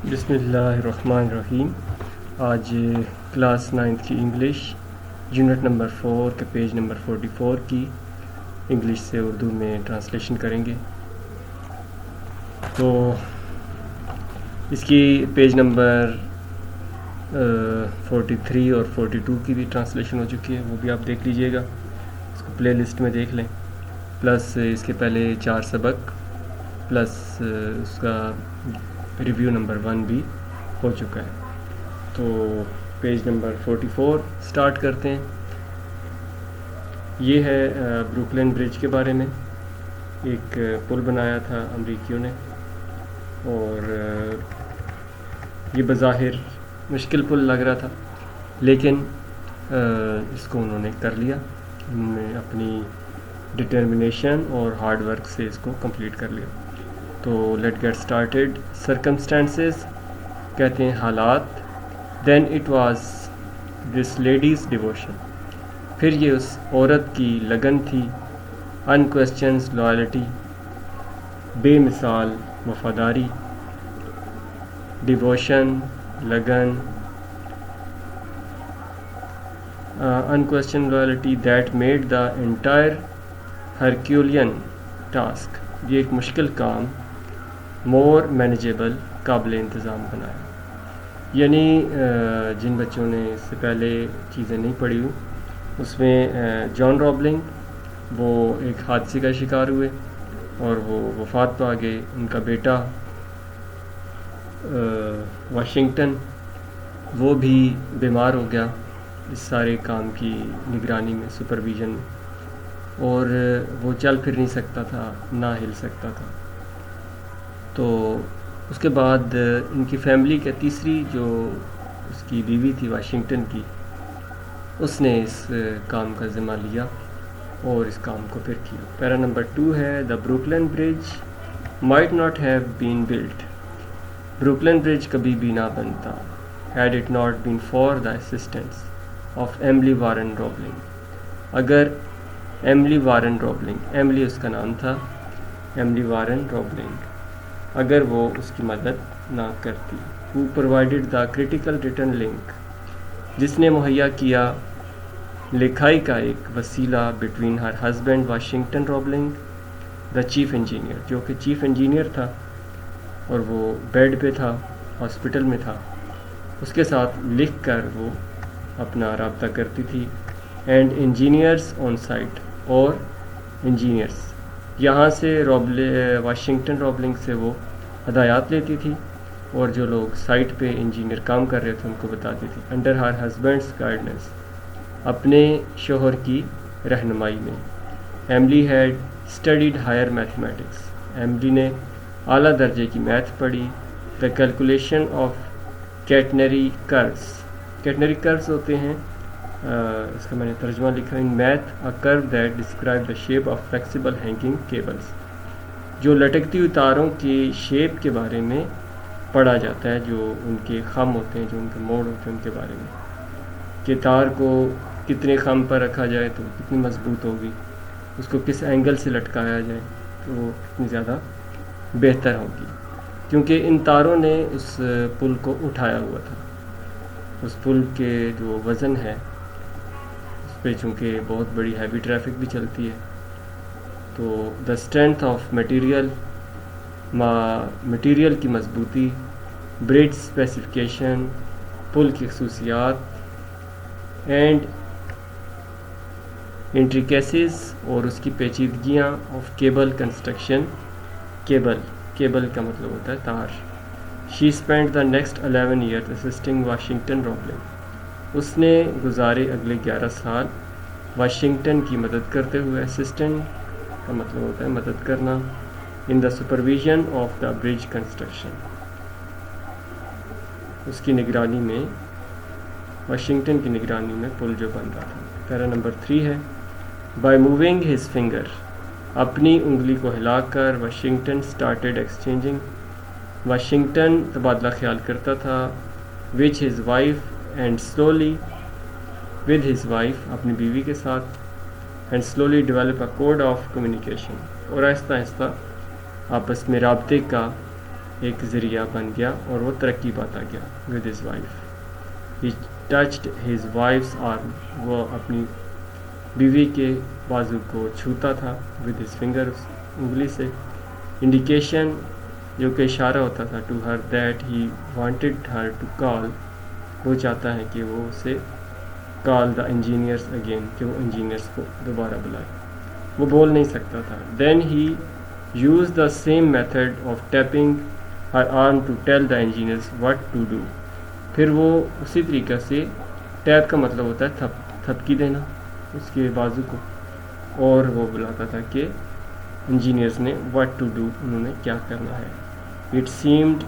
بسم اللہ الرحمن الرحیم. آج کلاس 9 کی انگلش یونٹ نمبر 4 کے پیج نمبر 44 کی انگلش سے اردو میں ٹرانسلیشن کریں گے. تو اس کی پیج نمبر 43 اور 42 کی بھی ٹرانسلیشن ہو چکی ہے، وہ بھی آپ دیکھ لیجئے گا، اس کو پلے لسٹ میں دیکھ لیں. پلس اس کے پہلے 4 سبق پلس اس کا ریویو نمبر 1 بھی ہو چکا ہے. تو پیج نمبر 44 سٹارٹ کرتے ہیں. یہ ہے بروکلن برج کے بارے میں. ایک پل بنایا تھا امریکیوں نے، اور یہ بظاہر مشکل پل لگ رہا تھا، لیکن اس کو انہوں نے کر لیا. انہوں نے اپنی ڈٹرمنیشن اور ہارڈ ورک سے اس کو کمپلیٹ کر لیا. تو لیٹ گیٹ سٹارٹیڈ. سرکمسٹانسز کہتے ہیں حالات. Then it was this lady's devotion, پھر یہ اس عورت کی لگن تھی. انکویسچنز لائلٹی، بے مثال وفاداری. ڈیووشن لگن، unquestioned loyalty that made the entire Herculean task، یہ ایک مشکل کام more manageable، قابل انتظام بنایا. یعنی جن بچوں نے اس سے پہلے چیزیں نہیں پڑھی ہوئی، اس میں جان رابلنگ وہ ایک حادثے کا شکار ہوئے اور وہ وفات پا گئے. ان کا بیٹا واشنگٹن وہ بھی بیمار ہو گیا اس سارے کام کی نگرانی میں، سپرویژن میں، اور وہ چل پھر نہیں سکتا تھا، نہ ہل سکتا تھا. تو اس کے بعد ان کی فیملی کے تیسری جو اس کی بیوی تھی واشنگٹن کی، اس نے اس کام کا ذمہ لیا اور اس کام کو پھر کیا. پیرا نمبر 2 ہے the Brooklyn Bridge might not have been built. Brooklyn Bridge کبھی بھی نہ بنتا had it not been for the assistance of Emily Warren Roebling. اگر ایملی وارن روبلنگ، ایملی اس کا نام تھا، ایملی وارن روبلنگ، اگر وہ اس کی مدد نہ کرتی. who provided the critical written link، جس نے مہیا کیا لکھائی کا ایک وسیلہ between her husband Washington Roebling the chief engineer، جو کہ چیف انجینئر تھا اور وہ بیڈ پہ تھا، ہاسپٹل میں تھا، اس کے ساتھ لکھ کر وہ اپنا رابطہ کرتی تھی. اینڈ انجینئرس آن سائٹ، اور انجینئرس یہاں سے واشنگٹن روبلنگ سے وہ ہدایات لیتی تھی، اور جو لوگ سائٹ پہ انجینئر کام کر رہے تھے ان کو بتاتی تھی. انڈر ہر ہسبینڈس گائیڈنس، اپنے شوہر کی رہنمائی میں. Emily had studied higher mathematics, Emily نے اعلیٰ درجے کی میتھ پڑھی. The calculation of catenary curves, catenary curves ہوتے ہیں، اس کا میں نے ترجمہ لکھا ان میتھ اے کرو that describe the shape of flexible hanging cables, جو لٹکتی ہوئی تاروں کی شیپ کے بارے میں پڑھا جاتا ہے، جو ان کے خم ہوتے ہیں، جو ان کے موڑ ہوتے ہیں، ان کے بارے میں کہ تار کو کتنے خم پر رکھا جائے تو کتنی مضبوط ہوگی، اس کو کس اینگل سے لٹکایا جائے تو وہ کتنی زیادہ بہتر ہوگی. کیونکہ ان تاروں نے اس پل کو اٹھایا ہوا تھا. اس پل کے جو وزن ہے اس پہ چونکہ بہت بڑی ہیوی ٹریفک بھی چلتی ہے، تو دا اسٹرینتھ آف مٹیریل کی مضبوطی، برج اسپیسیفکیشن، پل کی خصوصیات، اینڈ انٹریکیسیز، اور اس کی پیچیدگیاں آف کیبل کنسٹرکشن. کیبل کا مطلب ہوتا ہے تار. She spend the next 11 years assisting Washington Roebling, اس نے گزارے اگلے 11 سال واشنگٹن کی مدد کرتے ہوئے. اسسٹنٹ کا مطلب ہوتا ہے مدد کرنا. In the supervision of the bridge construction, اس کی نگرانی میں، واشنگٹن کی نگرانی میں پل جو بن رہا تھا. پیرا نمبر 3 ہے بائی موونگ ہز فنگر، اپنی انگلی کو ہلا کر. واشنگٹن اسٹارٹیڈ ایکسچینجنگ، واشنگٹن تبادلہ خیال کرتا تھا. Which his wife and slowly, with his wife اپنی بیوی کے ساتھ. And slowly develop a code of communication, اور آہستہ آہستہ آپس میں رابطے کا ایک ذریعہ بن گیا اور وہ ترقی پاتا گیا. With his wife he touched his wife's arm, وہ اپنی بیوی کے بازو کو چھوتا تھا. ود ہز فنگر, انگلی سے. انڈیکیشن, جو کہ اشارہ ہوتا تھا, to her that he wanted her to call, وہ چاہتا ہے کہ وہ اسے کال دا انجینئرس اگین, کہ وہ انجینئرس کو دوبارہ بلائے. وہ بول نہیں سکتا تھا. Then he used the same method of tapping her arm to tell the engineers what to do. پھر وہ اسی طریقے سے, ٹیپ کا مطلب ہوتا ہے تھپکی دینا اس کے بازو کو, اور وہ بلاتا تھا کہ انجینئرس نے واٹ ٹو ڈو, انہوں نے کیا کرنا ہے. It seemed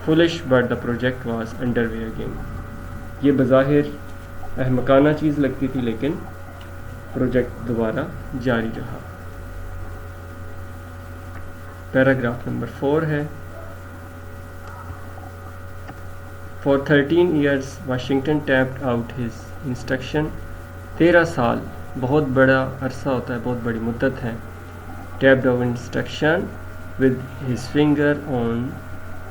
foolish but the project was under way again. یہ بظاہر احمقانہ چیز لگتی تھی لیکن پروجیکٹ دوبارہ جاری رہا. پیراگراف نمبر 4 ہے. For 13 years Washington tapped out his instruction. 13 سال بہت بڑا عرصہ ہوتا ہے, بہت بڑی مدت ہے. tapped out instruction with his finger on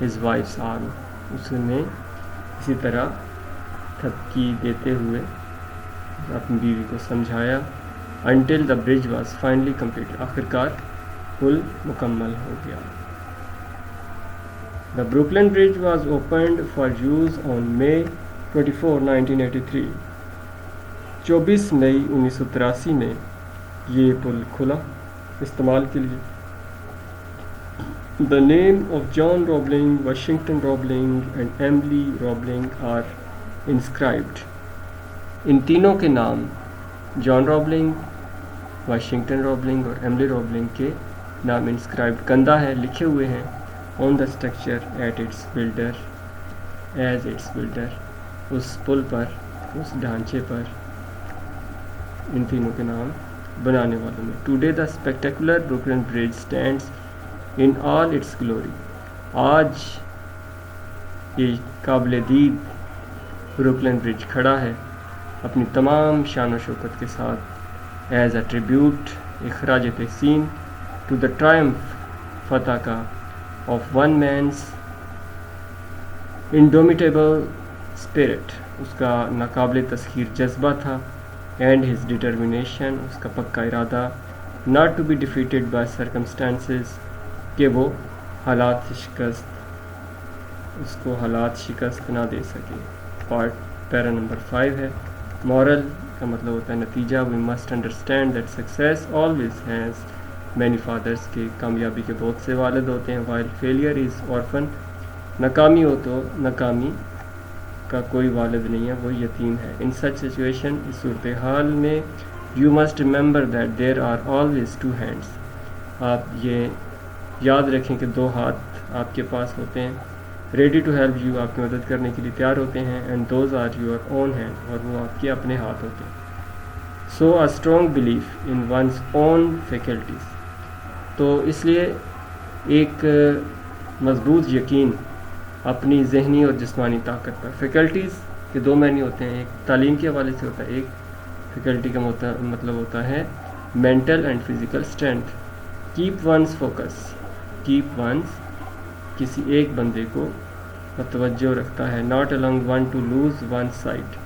his wife's arm. اس نے اسی طرح تھپکی دیتے ہوئے اپنی بیوی کو سمجھایا. until the bridge was finally completed. آخرکار پل مکمل ہو گیا. The Brooklyn Bridge was opened for use on May 24, 1983. 24 مئی 1983 میں یہ پل کھلا استعمال کے لیے. The name of John Roebling, Washington Roebling and Emily Roebling are inscribed. ان تینوں کے نام جان رابلنگ, واشنگٹن رابلنگ اور ایملی رابلنگ کے نام انسکرائبڈ کندہ ہے, لکھے ہوئے ہیں. On the structure at its builder, as its builder, اس پل پر, اس ڈھانچے پر ان تینوں کے نام بنانے والوں میں. Today the spectacular Brooklyn bridge stands in all its glory. آج یہ قابل دید بروکلن برج کھڑا ہے اپنی تمام شان و شوکت کے ساتھ, ایز اے ٹریبیوٹ, اخراج تحسین, ٹو دا ٹرائمف, فتح کا, آف ون مینس انڈومیٹیبل اسپرٹ, اس کا ناقابل تسخیر جذبہ تھا, اینڈ ہز ڈٹرمنیشن, اس کا پکا ارادہ, not to be defeated by circumstances, کہ وہ حالات سے شکست, اس کو حالات شکست نہ دے سکے. پیرا نمبر 5 ہے. مورل کا مطلب ہوتا ہے نتیجہ. We must understand that success always has many fathers, کے کامیابی کے بہت سے والد ہوتے ہیں. وائل فیلئر از آرفن, ناکامی ہو تو ناکامی کا کوئی والد نہیں ہے, وہ یتیم ہے. ان سچ سچویشن, اس صورتحال میں, you must remember that there are always two hands, آپ یہ یاد رکھیں کہ 2 ہاتھ آپ کے پاس ہوتے ہیں. ریڈی ٹو ہیلپ یو, آپ کی مدد کرنے کے لیے تیار ہوتے ہیں. And those are your own hand, اور وہ آپ کے اپنے ہاتھ ہوتے ہیں. So a strong belief in one's own faculties, تو اس لیے ایک مضبوط یقین اپنی ذہنی اور جسمانی طاقت پر. فیکلٹیز کے 2 معنی ہوتے ہیں, ایک تعلیم کے حوالے سے ہوتا ہے, ایک فیکلٹی کا مطلب ہوتا ہے mental and physical strength. Keep one's focus, keep one's کسی ایک بندے کو متوجہ رکھتا ہے. Not along one to lose one sight,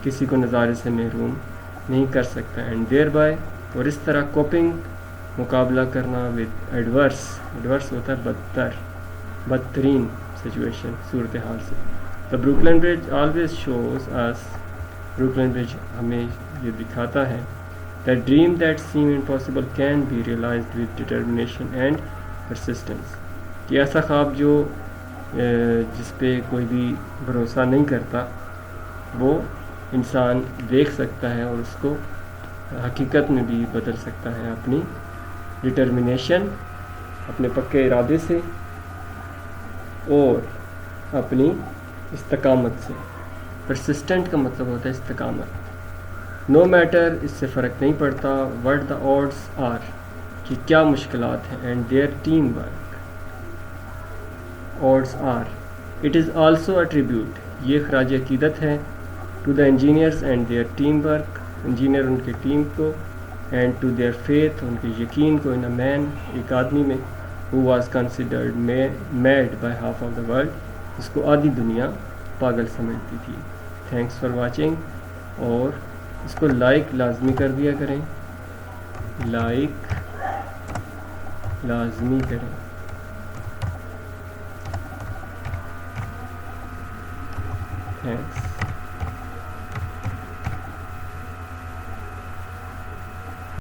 کسی کو نظارے سے محروم نہیں کر سکتا. اینڈ دیر بائی, اور اس طرح کوپنگ, مقابلہ کرنا, ود ایڈورس, ایڈورس ہوتا ہے بدترین سچویشن, صورتحال سے. دا بروکلن برج آلویز شوز اس, بروکلن برج ہمیں یہ دکھاتا ہے, that dream that seem impossible can be realized with determination and persistence, کہ ایسا خواب جو جس پہ کوئی بھی بھروسہ نہیں کرتا وہ انسان دیکھ سکتا ہے اور اس کو حقیقت میں بھی بدل سکتا ہے اپنی ڈٹرمنیشن, اپنے پکے ارادے سے اور اپنی استقامت سے. پرسسٹنٹ کا مطلب ہوتا ہے استقامت. نو میٹر, اس سے فرق نہیں پڑتا, وٹ دا آڈس آر, کہ کیا مشکلات ہیں, and their team work, odds are. It is also a tribute, یہ خراج عقیدت ہے, to the engineers and their team work, engineer ان کے ٹیم کو, اینڈ ٹو دیئر فیتھ, ان کے یقین کو, ان اے مین, ایک آدمی میں, who was considered mad by half of the world, اس کو آدھی دنیا پاگل سمجھتی تھی. Thanks for watching. اور اس کو لائک لازمی کر دیا کریں, لائک لازمی کریں. تھینکس.